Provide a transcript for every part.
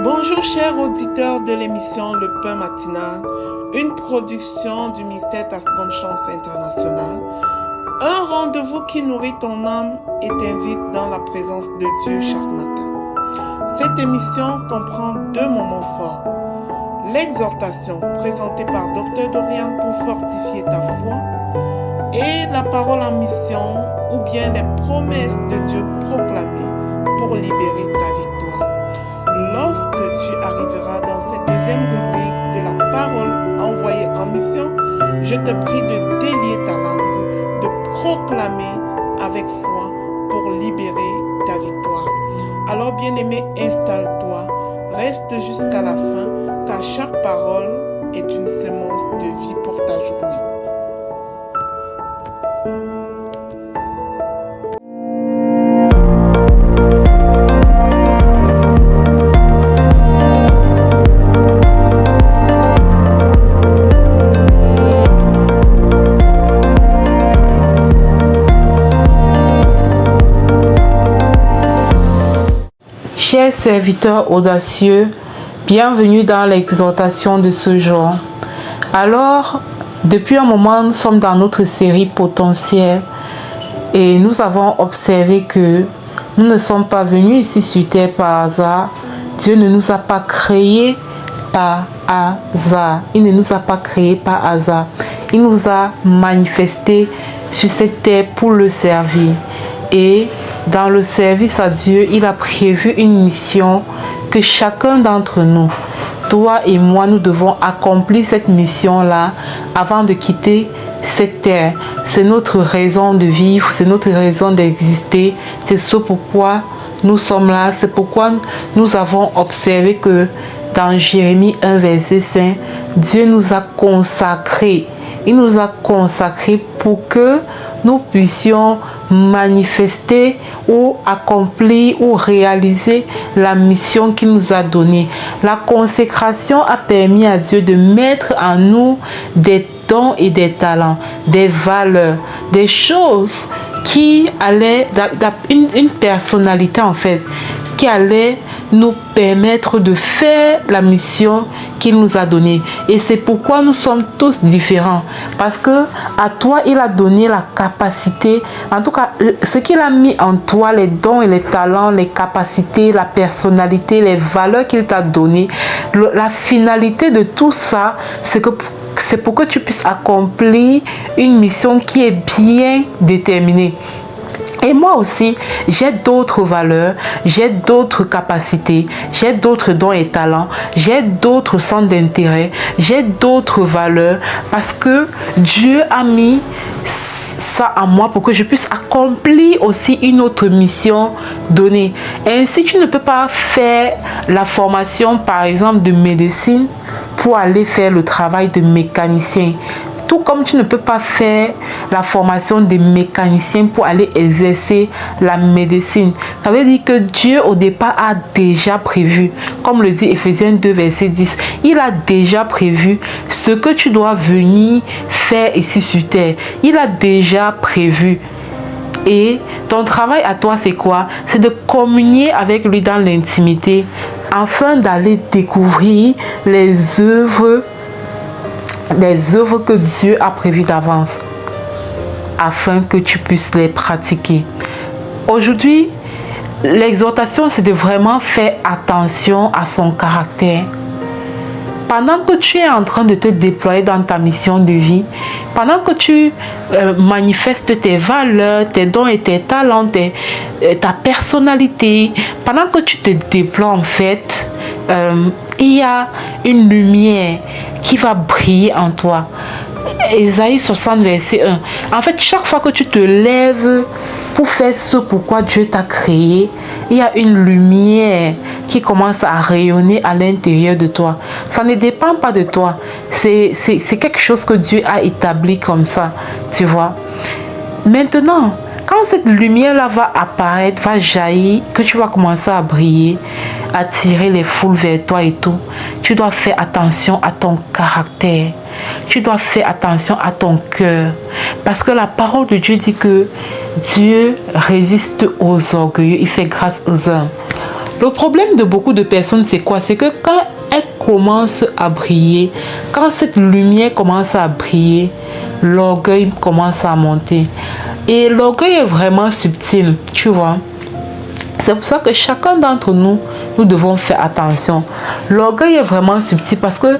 Bonjour chers auditeurs de l'émission Le Pain Matinal, une production du ministère Ta Seconde Chance International. Un rendez-vous qui nourrit ton âme et t'invite dans la présence de Dieu chaque matin. Cette émission comprend deux moments forts. L'exhortation présentée par Dr Dorian pour fortifier ta foi et la parole en mission ou bien les promesses de Dieu proclamées pour libérer ta victoire. Lorsque tu arriveras dans cette deuxième rubrique de la parole envoyée en mission, je te prie de délier ta langue, de proclamer avec foi pour libérer ta victoire. Alors bien-aimé, installe-toi, reste jusqu'à la fin, car chaque parole est une semence de vie pour ta journée. Chers serviteurs audacieux, bienvenue dans l'exhortation de ce jour. Alors, depuis un moment, nous sommes dans notre série potentielle et nous avons observé que nous ne sommes pas venus ici sur terre par hasard. Dieu ne nous a pas créés par hasard. Il ne nous a pas créés par hasard. Il nous a manifestés sur cette terre pour le servir. Et dans le service à Dieu, il a prévu une mission que chacun d'entre nous, toi et moi, nous devons accomplir cette mission-là avant de quitter cette terre. C'est notre raison de vivre, c'est notre raison d'exister. C'est ce pourquoi nous sommes là. C'est pourquoi nous avons observé que dans Jérémie 1, verset 5, Dieu nous a consacrés. Il nous a consacrés pour que nous puissions manifester ou accomplir ou réaliser la mission qu'il nous a donnée. La consécration a permis à Dieu de mettre en nous des dons et des talents, des valeurs, des choses qui allaient, une personnalité en fait, qui allait nous permettre de faire la mission qu'il nous a donnée. Et c'est pourquoi nous sommes tous différents. Parce que à toi, il a donné la capacité, en tout cas, ce qu'il a mis en toi, les dons et les talents, les capacités, la personnalité, les valeurs qu'il t'a données. La finalité de tout ça, c'est pour que tu puisses accomplir une mission qui est bien déterminée. Et moi aussi, j'ai d'autres valeurs, j'ai d'autres capacités, j'ai d'autres dons et talents, j'ai d'autres centres d'intérêt, j'ai d'autres valeurs parce que Dieu a mis ça en moi pour que je puisse accomplir aussi une autre mission donnée. Ainsi, tu ne peux pas faire la formation, par exemple, de médecine pour aller faire le travail de mécanicien. Tout comme tu ne peux pas faire la formation des mécaniciens pour aller exercer la médecine. Ça veut dire que Dieu au départ a déjà prévu, comme le dit Ephésiens 2 verset 10, il a déjà prévu ce que tu dois venir faire ici sur terre. Il a déjà prévu. Et ton travail à toi, c'est quoi? C'est de communier avec lui dans l'intimité afin d'aller découvrir les œuvres que Dieu a prévues d'avance afin que tu puisses les pratiquer. Aujourd'hui, l'exhortation, c'est de vraiment faire attention à son caractère. Pendant que tu es en train de te déployer dans ta mission de vie, pendant que tu manifestes tes valeurs, tes dons et tes talents, ta personnalité, pendant que tu te déploies en fait, il y a une lumière qui va briller en toi. Ésaïe 60 verset 1. En fait, chaque fois que tu te lèves pour faire ce pourquoi Dieu t'a créé, il y a une lumière qui commence à rayonner à l'intérieur de toi. Ça ne dépend pas de toi. C'est quelque chose que Dieu a établi comme ça, tu vois. Maintenant, quand cette lumière-là va apparaître, va jaillir, que tu vas commencer à briller, attirer les foules vers toi et tout, tu dois faire attention à ton caractère. Tu dois faire attention à ton cœur. Parce que la parole de Dieu dit que Dieu résiste aux orgueilleux, il fait grâce aux hommes. Le problème de beaucoup de personnes, c'est quoi? C'est que quand elles commencent à briller, quand cette lumière commence à briller, l'orgueil commence à monter. Et l'orgueil est vraiment subtil, tu vois. C'est pour ça que chacun d'entre nous, nous devons faire attention. L'orgueil est vraiment subtil parce que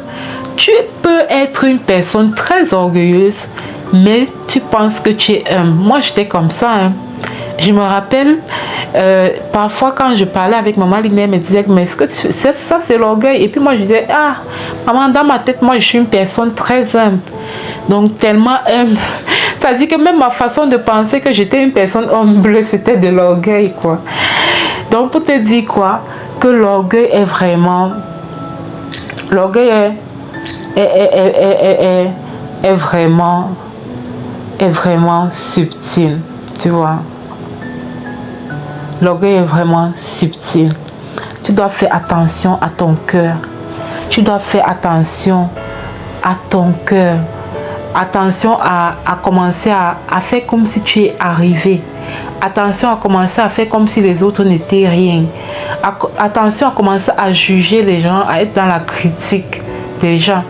tu peux être une personne très orgueilleuse, mais tu penses que tu es humble. Moi, j'étais comme ça, hein. Je me rappelle, parfois quand je parlais avec maman, elle me disait, mais est-ce que ça c'est l'orgueil? Et puis moi je disais, ah, maman, dans ma tête, moi je suis une personne très humble. Donc tellement humble. C'est-à-dire que même ma façon de penser que j'étais une personne humble, c'était de l'orgueil, quoi. Donc pour te dire quoi? Que l'orgueil est vraiment... L'orgueil est vraiment subtil, tu vois. L'orgueil est vraiment subtil. Tu dois faire attention à ton cœur. Tu dois faire attention à ton cœur. Attention à commencer à faire comme si tu es arrivé. Attention à commencer à faire comme si les autres n'étaient rien. Attention à commencer à juger les gens, à être dans la critique des gens.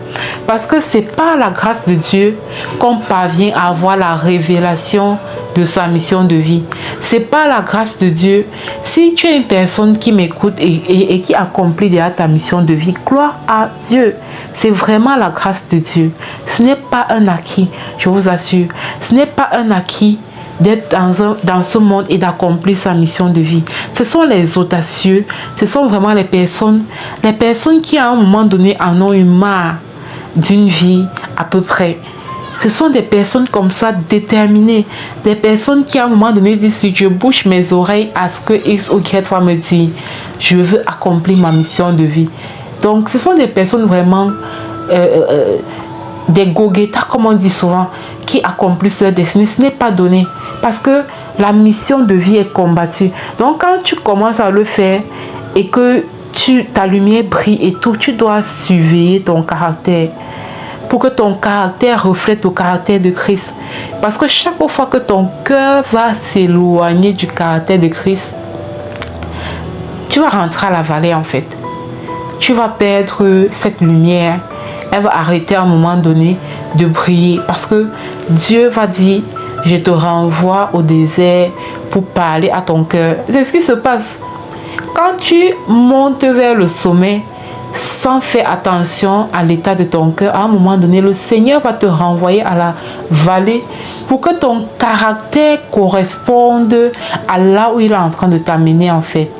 Parce que c'est par la grâce de Dieu qu'on parvient à avoir la révélation de sa mission de vie. C'est pas la grâce de Dieu. Si tu es une personne qui m'écoute et qui accomplit déjà ta mission de vie, gloire à Dieu. C'est vraiment la grâce de Dieu. Ce n'est pas un acquis, je vous assure. Ce n'est pas un acquis d'être dans ce monde et d'accomplir sa mission de vie. Ce sont les audacieux, ce sont vraiment les personnes qui à un moment donné en ont eu marre d'une vie à peu près. Ce sont des personnes comme ça déterminées, des personnes qui à un moment donné disent, si je bouche mes oreilles à ce que X ou Y va me dire, je veux accomplir ma mission de vie. Donc ce sont des personnes vraiment des go-getters, comme on dit souvent, qui accomplissent leur destinée. Ce n'est pas donné parce que la mission de vie est combattue. Donc quand tu commences à le faire et que ta lumière brille et tout, tu dois surveiller ton caractère pour que ton caractère reflète le caractère de Christ. Parce que chaque fois que ton cœur va s'éloigner du caractère de Christ, tu vas rentrer à la vallée en fait. Tu vas perdre cette lumière. Elle va arrêter à un moment donné de briller. Parce que Dieu va dire, je te renvoie au désert pour parler à ton cœur. C'est ce qui se passe. Quand tu montes vers le sommet, sans faire attention à l'état de ton cœur, à un moment donné, le Seigneur va te renvoyer à la vallée pour que ton caractère corresponde à là où il est en train de t'amener en fait.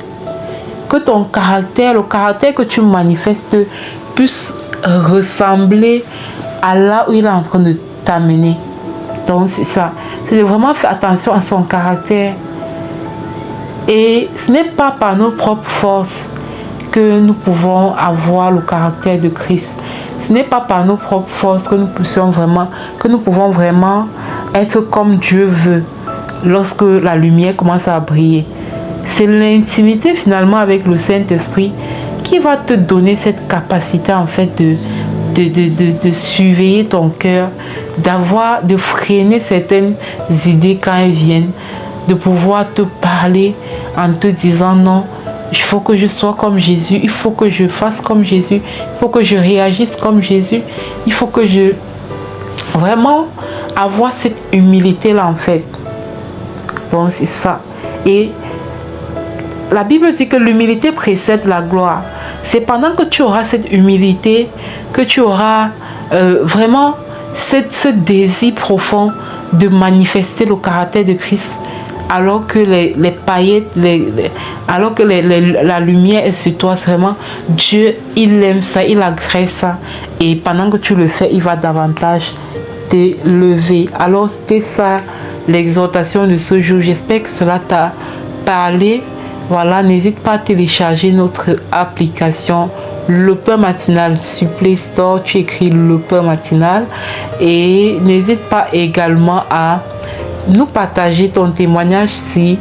Que ton caractère, le caractère que tu manifestes puisse ressembler à là où il est en train de t'amener. Donc c'est ça. C'est de vraiment faire attention à son caractère. Et ce n'est pas par nos propres forces que nous pouvons avoir le caractère de Christ. Ce n'est pas par nos propres forces que nous pouvons vraiment être comme Dieu veut lorsque la lumière commence à briller. C'est l'intimité finalement avec le Saint-Esprit qui va te donner cette capacité en fait de surveiller ton cœur, de freiner certaines idées quand elles viennent, de pouvoir te parler en te disant non, il faut que je sois comme Jésus, il faut que je fasse comme Jésus, il faut que je réagisse comme Jésus, il faut que je vraiment avoir cette humilité là en fait. Bon, c'est ça. Et la Bible dit que l'humilité précède la gloire. C'est pendant que tu auras cette humilité que tu auras vraiment ce désir profond de manifester le caractère de Christ, alors que les paillettes, alors que la lumière est sur toi. Vraiment, Dieu, il aime ça, il agrée ça. Et pendant que tu le fais, il va davantage te lever. Alors, c'était ça l'exhortation de ce jour. J'espère que cela t'a parlé. Voilà, n'hésite pas à télécharger notre application Le Pain Matinal sur Play Store. Tu écris Le Pain Matinal. Et n'hésite pas également à nous partager ton témoignage si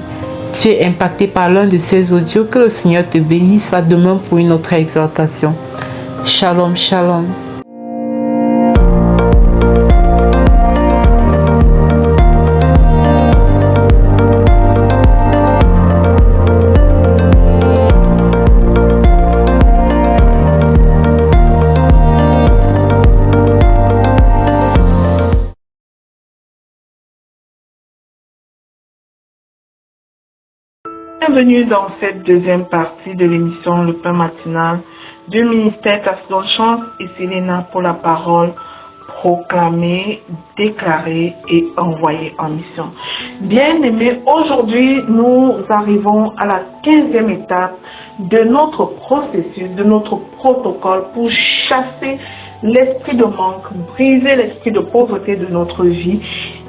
tu es impacté par l'un de ces audios. Que le Seigneur te bénisse. À demain pour une autre exhortation. Shalom, shalom. Bienvenue dans cette deuxième partie de l'émission Le Pain Matinal du ministère Tasson Chance et Selena pour la parole proclamée, déclarée et envoyée en mission. Bien-aimés, aujourd'hui nous arrivons à la 15e étape de notre processus, de notre protocole pour chasser l'esprit de manque, briser l'esprit de pauvreté de notre vie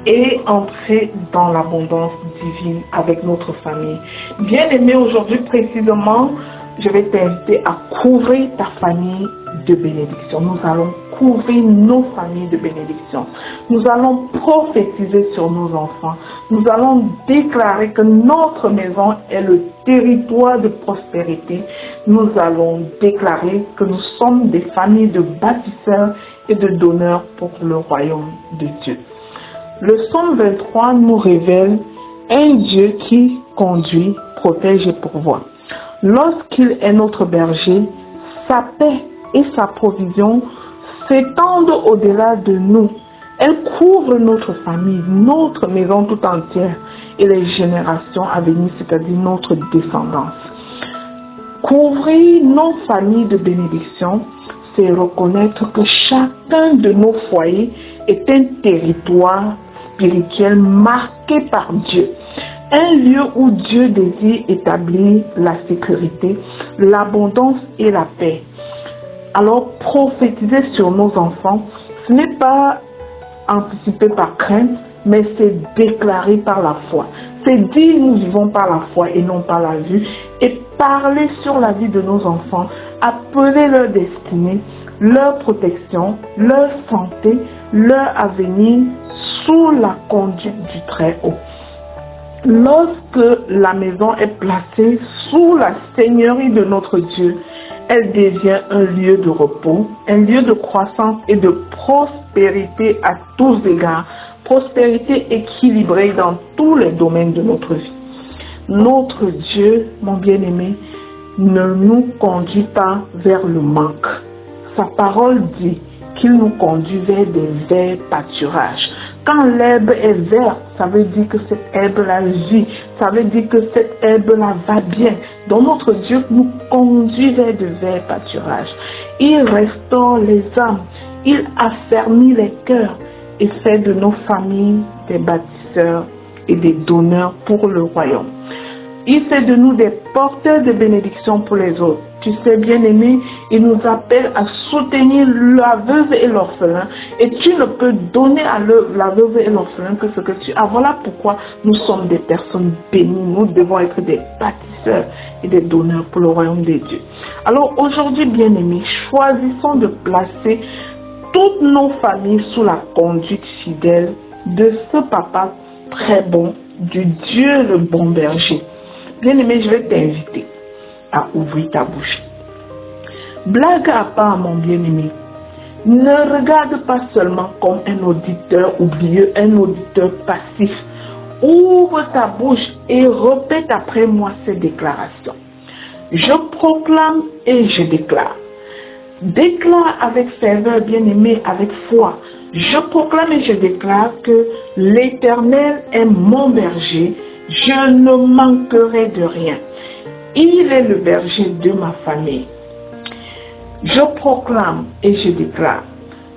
et entrer dans l'abondance divine avec notre famille. Bien-aimé, aujourd'hui précisément, je vais t'inviter à couvrir ta famille de bénédiction. Nous allons couvrir nos familles de bénédiction. Nous allons prophétiser sur nos enfants. Nous allons déclarer que notre maison est le territoire de prospérité. Nous allons déclarer que nous sommes des familles de bâtisseurs et de donneurs pour le royaume de Dieu. Le Psaume 23 nous révèle un Dieu qui conduit, protège et pourvoit. Lorsqu'il est notre berger, sa paix et sa provision s'étendent au-delà de nous. Elle couvre notre famille, notre maison tout entière et les générations à venir, c'est-à-dire notre descendance. Couvrir nos familles de bénédiction, c'est reconnaître que chacun de nos foyers est un territoire spirituel marqué par Dieu. Un lieu où Dieu désire établir la sécurité, l'abondance et la paix. Alors, prophétiser sur nos enfants, ce n'est pas anticiper par crainte, mais c'est déclarer par la foi. C'est dire nous vivons par la foi et non par la vue, et parler sur la vie de nos enfants, appeler leur destinée, leur protection, leur santé, leur avenir sous la conduite du Très-Haut. Lorsque la maison est placée sous la seigneurie de notre Dieu, elle devient un lieu de repos, un lieu de croissance et de prospérité à tous égards, prospérité équilibrée dans tous les domaines de notre vie. Notre Dieu, mon bien-aimé, ne nous conduit pas vers le manque. Sa parole dit qu'il nous conduit vers des verts pâturages. Quand l'herbe est verte, ça veut dire que cette herbe-là vit, ça veut dire que cette herbe-là va bien. Donc notre Dieu nous conduit vers de verts pâturages. Il restaure les âmes, il affermit les cœurs et fait de nos familles des bâtisseurs et des donneurs pour le royaume. Il fait de nous des porteurs de bénédiction pour les autres. Tu sais, bien-aimé, il nous appelle à soutenir la veuve et l'orphelin. Et tu ne peux donner à la veuve et l'orphelin que ce que tu as. Voilà pourquoi nous sommes des personnes bénies. Nous devons être des bâtisseurs et des donneurs pour le royaume de Dieu. Alors aujourd'hui, bien-aimés, choisissons de placer toutes nos familles sous la conduite fidèle de ce papa très bon, du Dieu le bon berger. Bien-aimé, je vais t'inviter à ouvrir ta bouche. Blague à part, mon bien-aimé. Ne regarde pas seulement comme un auditeur oublieux, un auditeur passif. Ouvre ta bouche et répète après moi ces déclarations. Je proclame et je déclare. Déclare avec ferveur, bien-aimé, avec foi. Je proclame et je déclare que l'Éternel est mon berger. Je ne manquerai de rien. Il est le berger de ma famille. Je proclame et je déclare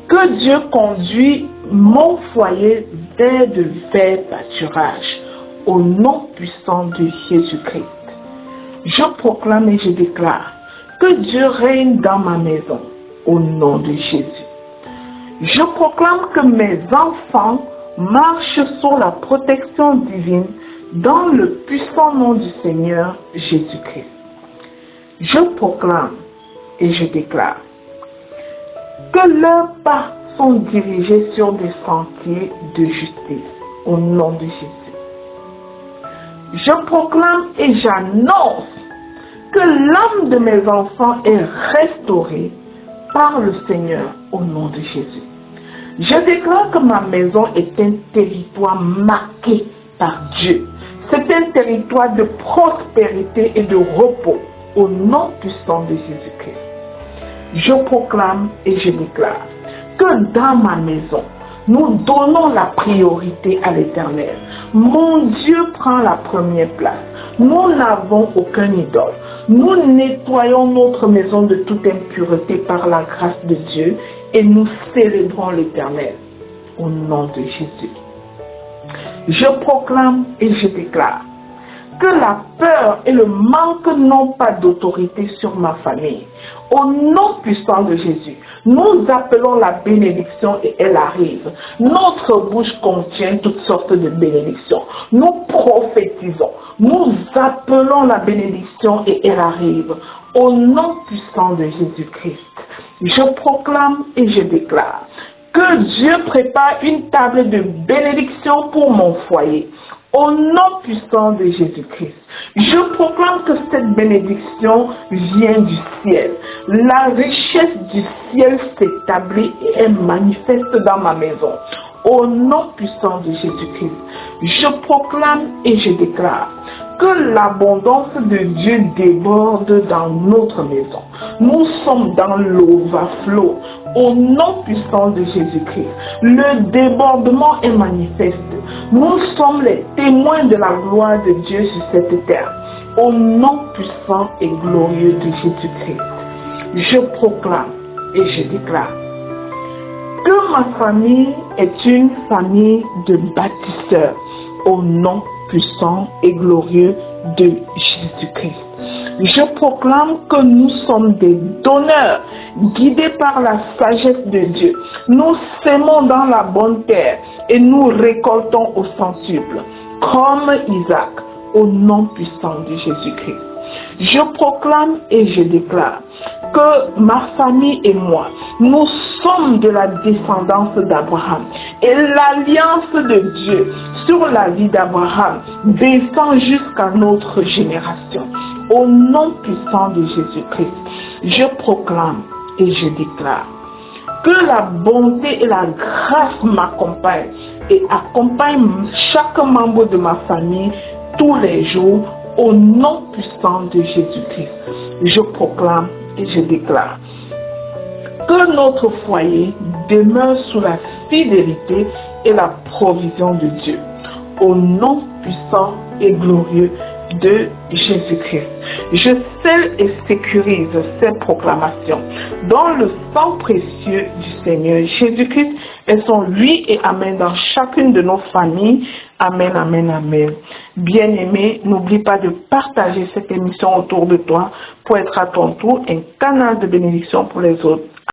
que Dieu conduit mon foyer vers de verts pâturages au nom puissant de Jésus-Christ. Je proclame et je déclare que Dieu règne dans ma maison au nom de Jésus. Je proclame que mes enfants marchent sous la protection divine dans le puissant nom du Seigneur Jésus-Christ. Je proclame et je déclare que leurs pas sont dirigés sur des sentiers de justice au nom de Jésus. Je proclame et j'annonce que l'âme de mes enfants est restaurée par le Seigneur au nom de Jésus. Je déclare que ma maison est un territoire marqué par Dieu. C'est un territoire de prospérité et de repos au nom puissant de Jésus-Christ. Je proclame et je déclare que dans ma maison, nous donnons la priorité à l'Éternel. Mon Dieu prend la première place. Nous n'avons aucun idole. Nous nettoyons notre maison de toute impureté par la grâce de Dieu et nous célébrons l'Éternel au nom de Jésus. Je proclame et je déclare que la peur et le manque n'ont pas d'autorité sur ma famille. Au nom puissant de Jésus, nous appelons la bénédiction et elle arrive. Notre bouche contient toutes sortes de bénédictions. Nous prophétisons, nous appelons la bénédiction et elle arrive. Au nom puissant de Jésus-Christ, je proclame et je déclare que Dieu prépare une table de bénédiction pour mon foyer. Au nom puissant de Jésus-Christ, je proclame que cette bénédiction vient du ciel. La richesse du ciel s'établit et est manifeste dans ma maison. Au nom puissant de Jésus-Christ, je proclame et je déclare que l'abondance de Dieu déborde dans notre maison. Nous sommes dans l'overflow. Au nom puissant de Jésus-Christ, le débordement est manifeste. Nous sommes les témoins de la gloire de Dieu sur cette terre. Au nom puissant et glorieux de Jésus-Christ, je proclame et je déclare que ma famille est une famille de bâtisseurs. Au nom puissant et glorieux de Jésus-Christ. Je proclame que nous sommes des donneurs, guidés par la sagesse de Dieu. Nous sémons dans la bonne terre et nous récoltons au centuple, comme Isaac, au nom puissant de Jésus-Christ. Je proclame et je déclare que ma famille et moi, nous sommes de la descendance d'Abraham. Et l'alliance de Dieu sur la vie d'Abraham descend jusqu'à notre génération. Au nom puissant de Jésus-Christ, je proclame et je déclare que la bonté et la grâce m'accompagnent et accompagnent chaque membre de ma famille tous les jours. Au nom puissant de Jésus-Christ, je proclame et je déclare que notre foyer demeure sous la fidélité et la provision de Dieu. Au nom puissant et glorieux de Jésus-Christ, je scelle et sécurise ces proclamations dans le sang précieux du Seigneur Jésus-Christ. Elles sont oui et amen dans chacune de nos familles. Amen, amen, amen. Bien-aimé, n'oublie pas de partager cette émission autour de toi pour être à ton tour un canal de bénédiction pour les autres.